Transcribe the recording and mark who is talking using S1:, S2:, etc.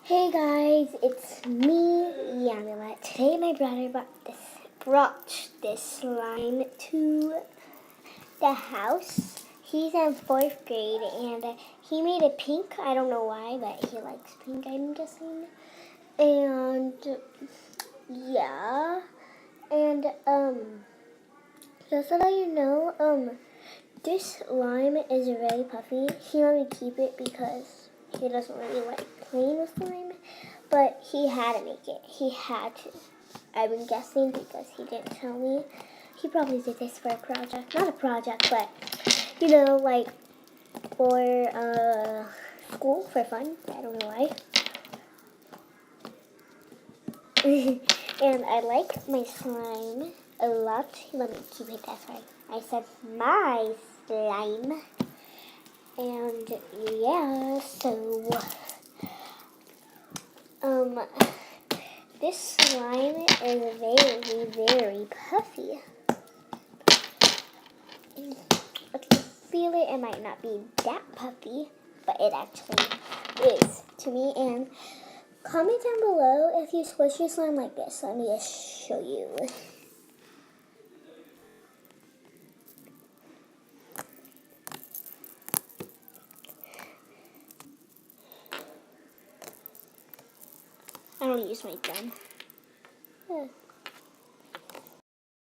S1: Hey guys, it's me, Yamila. Today my brother brought this slime to the house. He's in 4th grade and he made it pink. I don't know why, but he likes pink, I'm guessing. And yeah, and just to let you know, this slime is really puffy. He let me keep it because he doesn't really like playing with slime, but he had to make it. He had to. I've been guessing because he didn't tell me. He probably did this for a project. Not a project, but, you know, like for school, for fun. I don't know why. And I like my slime a lot. Let me keep it that way. I said my slime. And yeah, so this slime is very, very puffy. If you feel it, it might not be that puffy, but it actually is to me. And comment down below if you squish your slime like this. Let me just show you. I don't use my gun.